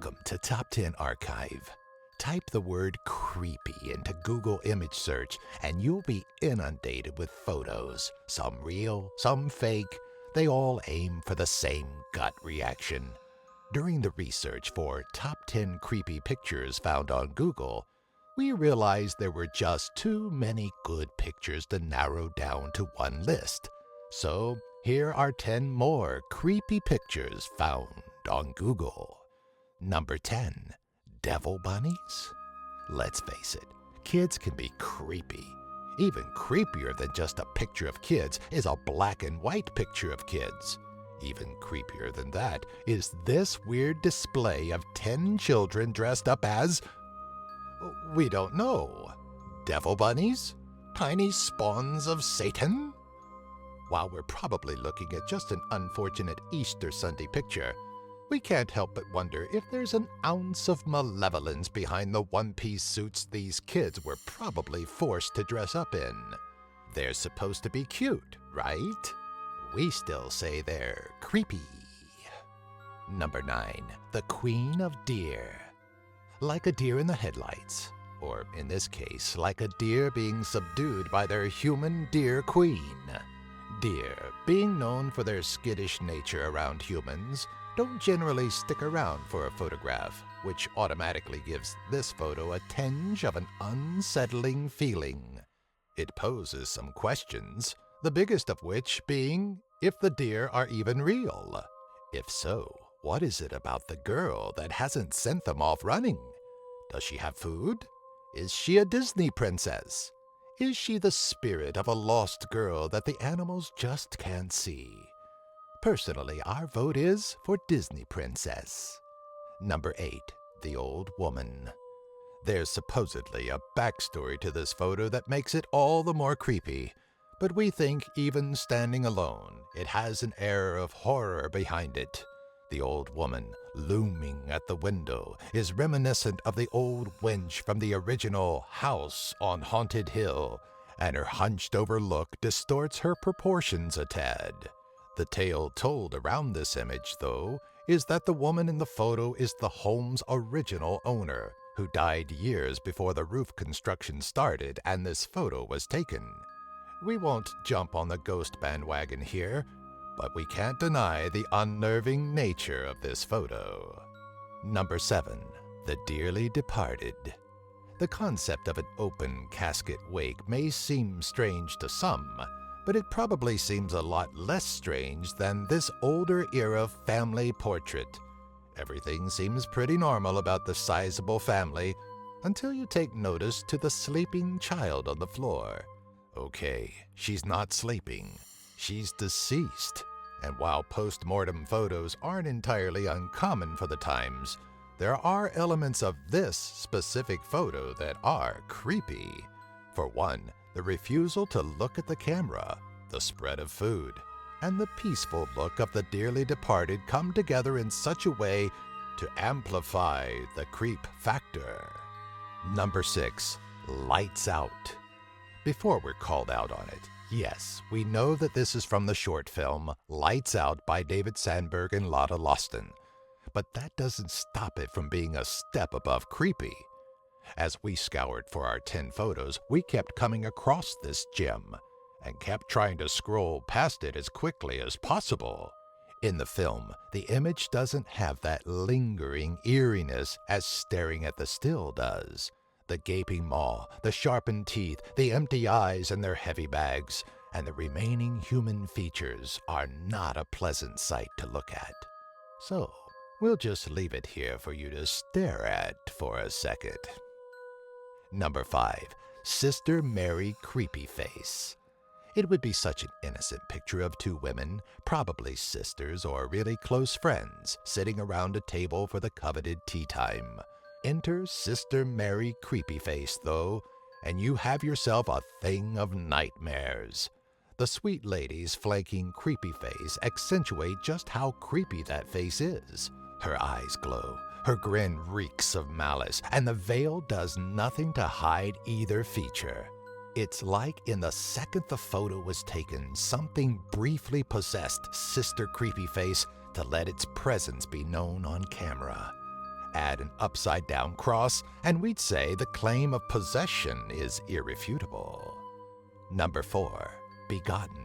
Welcome to Top 10 Archive. Type the word creepy into Google image search and you'll be inundated with photos. Some real, some fake. They all aim for the same gut reaction. During the research for Top 10 Creepy Pictures found on Google, we realized there were just too many good pictures to narrow down to one list. So here are 10 more creepy pictures found on Google. Number 10. Devil bunnies? Let's face it, kids can be creepy. Even creepier than just a picture of kids is a black and white picture of kids. Even creepier than that is this weird display of 10 children dressed up as... we don't know. Devil bunnies? Tiny spawns of Satan? While we're probably looking at just an unfortunate Easter Sunday picture, we can't help but wonder if there's an ounce of malevolence behind the one-piece suits these kids were probably forced to dress up in. They're supposed to be cute, right? We still say they're creepy. Number 9. The Queen of Deer. Like a deer in the headlights, or in this case, like a deer being subdued by their human deer queen. Deer, being known for their skittish nature around humans, don't generally stick around for a photograph, which automatically gives this photo a tinge of an unsettling feeling. It poses some questions, the biggest of which being if the deer are even real. If so, what is it about the girl that hasn't sent them off running? Does she have food? Is she a Disney princess? Is she the spirit of a lost girl that the animals just can't see? Personally, our vote is for Disney Princess. Number 8. The Old Woman. There's supposedly a backstory to this photo that makes it all the more creepy, but we think even standing alone, it has an air of horror behind it. The old woman, looming at the window, is reminiscent of the old wench from the original House on Haunted Hill, and her hunched-over look distorts her proportions a tad. The tale told around this image, though, is that the woman in the photo is the home's original owner, who died years before the roof construction started and this photo was taken. We won't jump on the ghost bandwagon here, but we can't deny the unnerving nature of this photo. Number 7. The Dearly Departed. The concept of an open casket wake may seem strange to some, but it probably seems a lot less strange than this older era family portrait. Everything seems pretty normal about the sizable family until you take notice to the sleeping child on the floor. Okay, she's not sleeping. She's deceased. And while post-mortem photos aren't entirely uncommon for the times, there are elements of this specific photo that are creepy. For one, the refusal to look at the camera, the spread of food, and the peaceful look of the dearly departed come together in such a way to amplify the creep factor. Number 6. Lights Out. Before we're called out on it, yes, we know that this is from the short film Lights Out by David Sandberg and Lotta Lawson, but that doesn't stop it from being a step above creepy. As we scoured for our 10 photos, we kept coming across this gem and kept trying to scroll past it as quickly as possible. In the film, the image doesn't have that lingering eeriness as staring at the still does. The gaping maw, the sharpened teeth, the empty eyes and their heavy bags, and the remaining human features are not a pleasant sight to look at. So, we'll just leave it here for you to stare at for a second. Number 5. Sister Mary Creepy Face. It would be such an innocent picture of 2 women, probably sisters or really close friends, sitting around a table for the coveted tea time. Enter Sister Mary Creepy Face, though, and you have yourself a thing of nightmares. The sweet ladies flanking Creepy Face accentuate just how creepy that face is. Her eyes glow, her grin reeks of malice, and the veil does nothing to hide either feature. It's like in the second the photo was taken, something briefly possessed Sister Creepy Face to let its presence be known on camera. Add an upside-down cross, and we'd say the claim of possession is irrefutable. Number 4. Begotten.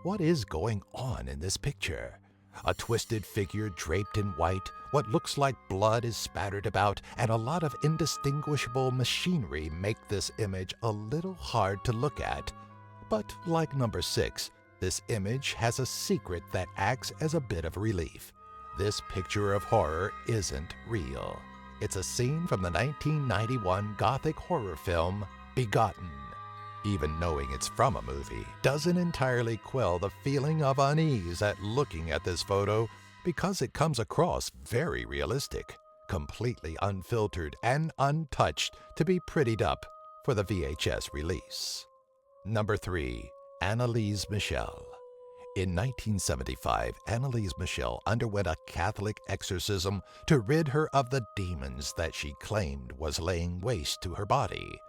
What is going on in this picture? A twisted figure draped in white, what looks like blood is spattered about, and a lot of indistinguishable machinery make this image a little hard to look at. But like number 6, this image has a secret that acts as a bit of relief. This picture of horror isn't real. It's a scene from the 1991 Gothic horror film, Begotten. Even knowing it's from a movie doesn't entirely quell the feeling of unease at looking at this photo because it comes across very realistic, completely unfiltered and untouched to be prettied up for the VHS release. Number 3. Annaliese Michel. In 1975, Annaliese Michel underwent a Catholic exorcism to rid her of the demons that she claimed was laying waste to her body.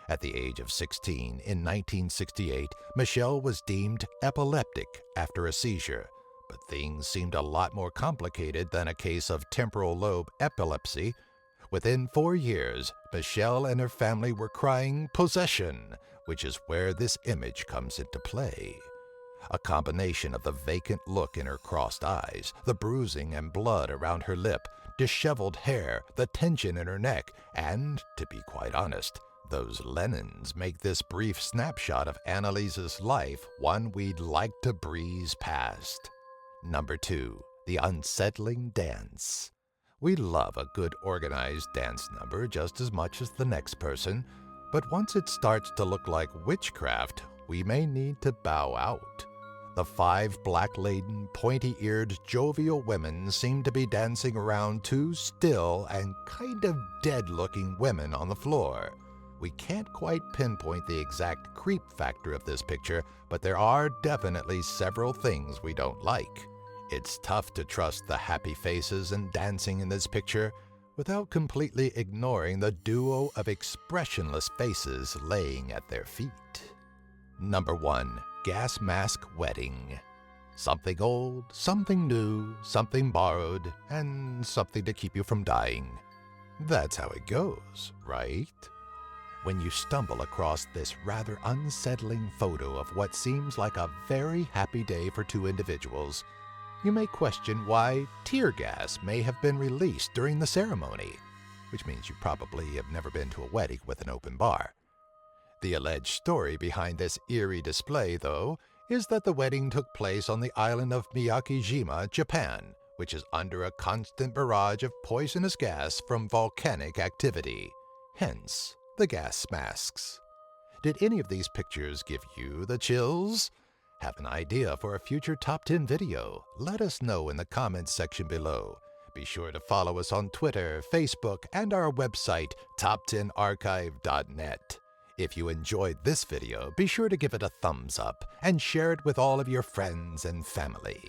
At the age of 16, in 1968, Michel was deemed epileptic after a seizure, but things seemed a lot more complicated than a case of temporal lobe epilepsy. Within 4 years, Michel and her family were crying possession, which is where this image comes into play. A combination of the vacant look in her crossed eyes, the bruising and blood around her lip, disheveled hair, the tension in her neck, and, to be quite honest, those Lennons make this brief snapshot of Annaliese's life one we'd like to breeze past. Number 2. The Unsettling Dance. We love a good organized dance number just as much as the next person, but once it starts to look like witchcraft, we may need to bow out. The 5 black-laden, pointy-eared, jovial women seem to be dancing around 2 still and kind of dead-looking women on the floor. We can't quite pinpoint the exact creep factor of this picture, but there are definitely several things we don't like. It's tough to trust the happy faces and dancing in this picture without completely ignoring the duo of expressionless faces laying at their feet. Number 1. Gas mask wedding. Something old, something new, something borrowed, and something to keep you from dying. That's how it goes, right? When you stumble across this rather unsettling photo of what seems like a very happy day for 2 individuals, you may question why tear gas may have been released during the ceremony, which means you probably have never been to a wedding with an open bar. The alleged story behind this eerie display, though, is that the wedding took place on the island of Miyakijima, Japan, which is under a constant barrage of poisonous gas from volcanic activity. Hence, the gas masks. Did any of these pictures give you the chills? Have an idea for a future Top 10 video? Let us know in the comments section below. Be sure to follow us on Twitter, Facebook, and our website, top10archive.net. If you enjoyed this video, be sure to give it a thumbs up and share it with all of your friends and family.